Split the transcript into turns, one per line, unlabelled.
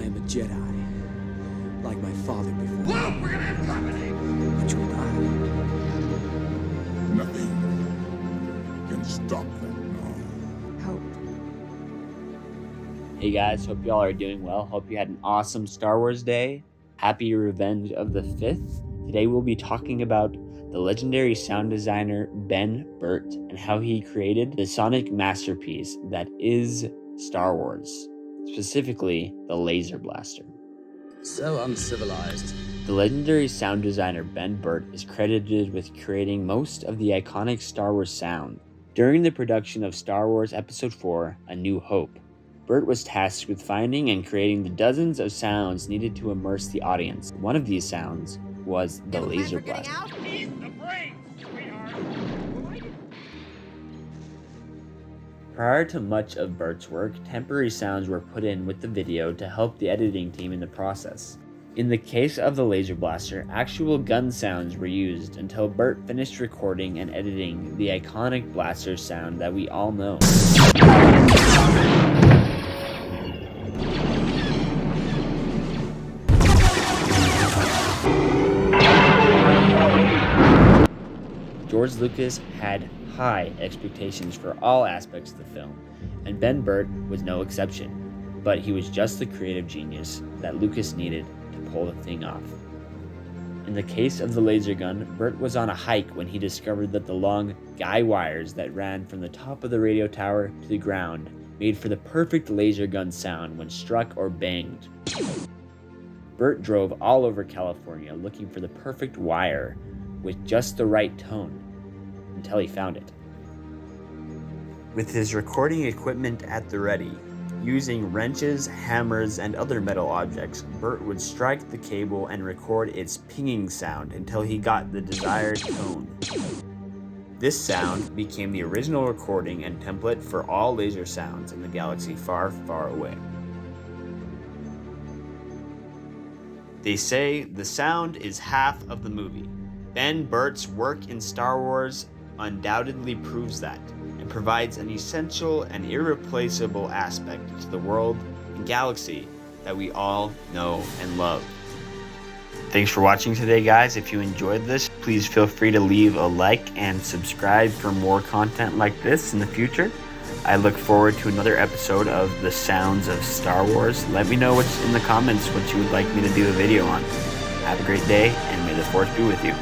I am a Jedi, like my father before.
Whoa, we're gonna have company!
Which will die.
Nothing can stop them now.
Hope.
Hey guys, hope y'all are doing well. Hope you had an awesome Star Wars day. Happy Revenge of the 5th. Today we'll be talking about the legendary sound designer Ben Burtt and how he created the sonic masterpiece that is Star Wars, specifically the laser blaster.
So uncivilized.
The legendary sound designer Ben Burtt is credited with creating most of the iconic Star Wars sound. During the production of Star Wars Episode 4, A New Hope, Burtt was tasked with finding and creating the dozens of sounds needed to immerse the audience. One of these sounds was the laser blaster.
He's the brains, sweetheart!
Prior to much of Burtt's work, temporary sounds were put in with the video to help the editing team in the process. In the case of the laser blaster, actual gun sounds were used until Burtt finished recording and editing the iconic blaster sound that we all know. George Lucas had high expectations for all aspects of the film, and Ben Burtt was no exception, but he was just the creative genius that Lucas needed to pull the thing off. In the case of the laser gun, Burtt was on a hike when he discovered that the long guy wires that ran from the top of the radio tower to the ground made for the perfect laser gun sound when struck or banged. Burtt drove all over California looking for the perfect wire with just the right tone, until he found it. With his recording equipment at the ready, using wrenches, hammers, and other metal objects, Burtt would strike the cable and record its pinging sound until he got the desired tone. This sound became the original recording and template for all laser sounds in the galaxy far, far away. They say the sound is half of the movie. Ben Burtt's work in Star Wars undoubtedly proves that, and provides an essential and irreplaceable aspect to the world and galaxy that we all know and love. Thanks for watching today, guys. If you enjoyed this, please feel free to leave a like and subscribe for more content like this in the future. I look forward to another episode of The Sounds of Star Wars. Let me know what's in the comments what you would like me to do a video on. Have a great day, and may the Force be with you.